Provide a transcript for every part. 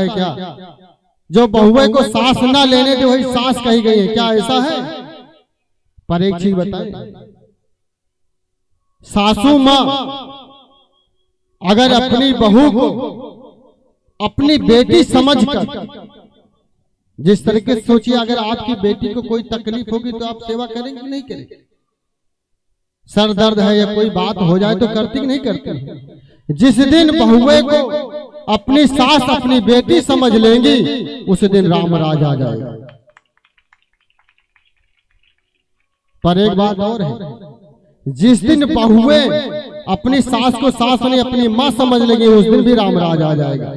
है क्या? जो बहुए को सांस ना लेने दे वही सांस कही गई है, क्या ऐसा है? पर एक चीज बताए, सासू माँ अगर अपनी बहू को अपनी बेटी समझकर, जिस तरीके से सोचिए, अगर आपकी बेटी को कोई तकलीफ होगी तो आप सेवा करेंगे नहीं करेंगे? सर दर्द है या कोई बात हो जाए तो करती कि नहीं करती? जिस दिन बहुए को अपनी सास अपनी बेटी समझ लेंगी उस दिन राम राज आ जाएगा। पर एक बात और है, जिस दिन बहुए अपनी सास को सास नहीं अपनी मां समझ लेंगे उस दिन भी राम राज आ जाएगा।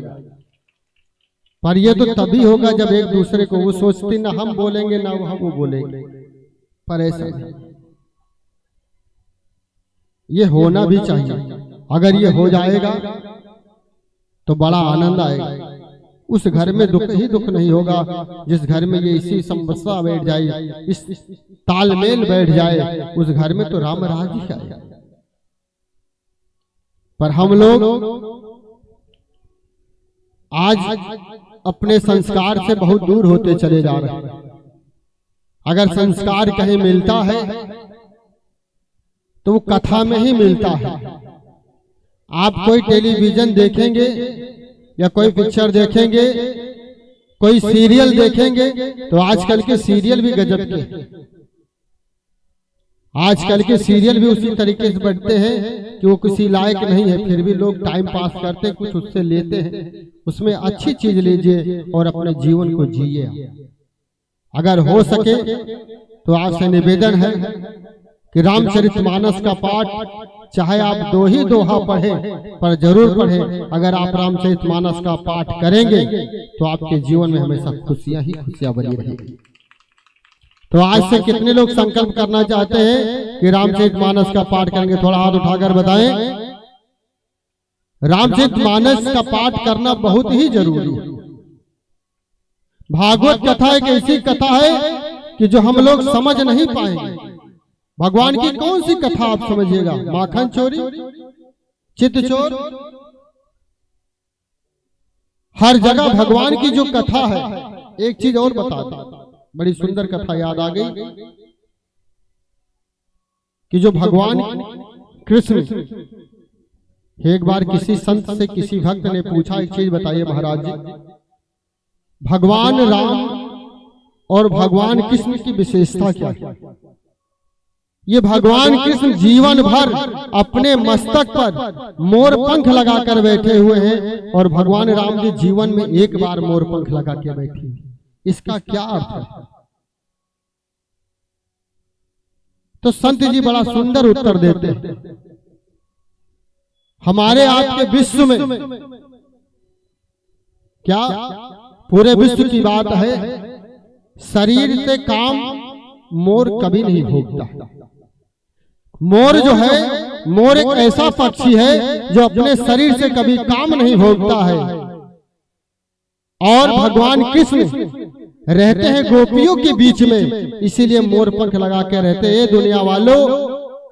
पर ये तो तभी होगा जब एक दूसरे को, वो सोचती ना हम बोलेंगे ना वो बोलेंगे, पर ऐसा ये होना भी चाहिए। अगर ये हो जाएगा तो बड़ा आनंद आएगा। उस घर में दुख ही दुख नहीं होगा जिस घर में ये इसी समस्या बैठ जाए, इस तालमेल बैठ जाए, उस घर में तो राम राज ही आएगा। पर हम लोग आज अपने संस्कार से बहुत दूर होते चले जा रहे हैं। अगर संस्कार कहीं मिलता है तो वो कथा में ही मिलता है। आप कोई टेलीविजन देखेंगे या कोई पिक्चर देखेंगे, कोई सीरियल देखेंगे, तो आजकल के सीरियल भी गजब के, आजकल के सीरियल भी उसी तरीके से बढ़ते हैं कि वो किसी लायक नहीं है, फिर भी लोग टाइम पास करते, कुछ उससे लेते हैं। उसमें अच्छी चीज लीजिए और अपने जीवन को जिए। अगर हो सके तो आपसे निवेदन है कि रामचरितमानस का पाठ चाहे आप दो ही दोहा पढ़े पर जरूर पढ़े। अगर आप रामचरितमानस का पाठ करेंगे तो आपके जीवन में हमेशा खुशियां ही खुशियां बनी रहेगी। तो आज से कितने लोग संकल्प करना चाहते हैं कि रामचरितमानस का पाठ करेंगे? थोड़ा हाथ उठाकर बताएं। रामचरितमानस का पाठ करना बहुत ही जरूरी है। भागवत कथा एक ऐसी कथा है कि जो हम लोग समझ नहीं पाएंगे। भगवान की कौन सी कथा आप समझिएगा? माखन चोरी, चित्त चोर, हर जगह भगवान की जो कथा है। एक चीज और बताता, बड़ी सुंदर कथा याद आ गई कि जो भगवान कृष्ण, एक बार किसी संत से किसी भक्त ने पूछा, एक चीज बताइए महाराज जी, भगवान राम और भगवान कृष्ण की विशेषता क्या है? ये भगवान कृष्ण जीवन भर अपने मस्तक पर मोर पंख लगाकर बैठे हुए हैं और भगवान राम जी जीवन में एक बार मोर पंख लगा के बैठे। इसका क्या अर्थ है? तो संत जी बड़ा सुंदर उत्तर देते हैं। हमारे आपके विश्व में क्या पूरे विश्व की बात है, शरीर से काम मोर कभी नहीं भोगता। मोर जो है, मोर एक ऐसा पक्षी है जो अपने शरीर से कभी काम नहीं भोगता है। और भगवान कृष्ण रहते हैं गोपियों के बीच में, इसीलिए मोर पंख लगा के रहते हैं। दुनिया वालों,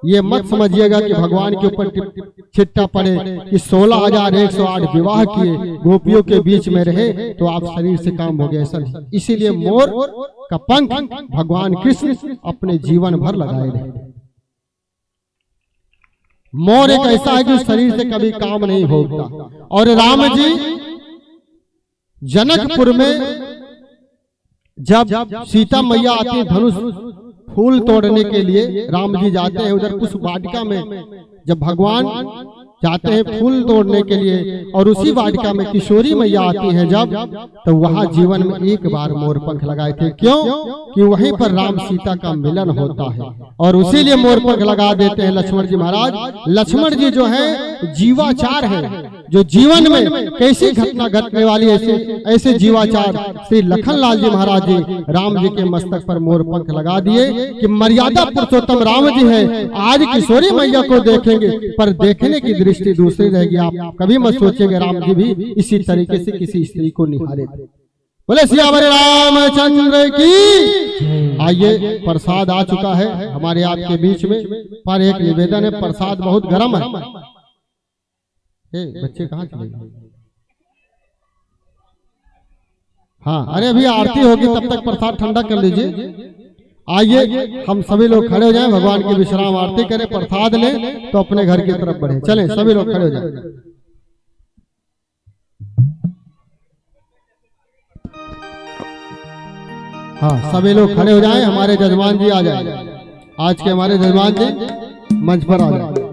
ये मत समझिएगा कि भगवान के ऊपर चिट्ठा पड़े कि 16,108 विवाह किए, गोपियों के बीच में रहे तो आप शरीर से काम हो गए, ऐसा नहीं। इसीलिए मोर का पंख भगवान कृष्ण अपने जीवन भर लगाए रहे। मोर एक ऐसा है जो शरीर से कभी काम नहीं भोगता। और राम जी जनकपुर में जब सीता मैया आती है धनुष फूल तोड़ने के लिए, राम जी जाते हैं उधर कुछ वाटिका में। जब भगवान जाते हैं फूल तोड़ने के लिए और उसी वाटिका में किशोरी मैया आती है जब, तो वहां जीवन में एक बार मोर पंख लगाए थे। क्यों? कि वहीं पर राम सीता का मिलन होता है और उसीलिए मोर पंख लगा देते हैं लक्ष्मण जी महाराज। लक्ष्मण जी जो है जीवाचार है, जो जीवन में कैसी घटना घटने वाली ऐसे जीवाचार श्री लखनलाल जी महाराज जी राम जी के मस्तक पर मोर पंख लगा दिए कि मर्यादा पुरुषोत्तम राम जी है। आज किशोरी मैया को देखेंगे पर देखने की दृष्टि दूसरी रहेगी। आप कभी मत सोचेंगे राम जी भी इसी तरीके से किसी स्त्री को निहारे थे। बोले सियावर रामचंद्र की। आइए, प्रसाद आ चुका है हमारे आपके बीच में, पर एक निवेदन है, प्रसाद बहुत गर्म है। बच्चे कहाँ चले गए? हाँ, अरे अभी आरती होगी, तब तक प्रसाद ठंडा कर लीजिए। आइए हम सभी लोग खड़े हो जाएं, भगवान की विश्राम आरती करें, प्रसाद लें तो अपने घर की तरफ बढ़े। चलें सभी लोग खड़े हो जाएं। हाँ, सभी लोग खड़े हो जाएं, हमारे जजमान जी आ जाएं। आज के हमारे जजमान जी मंच पर आ जाएं।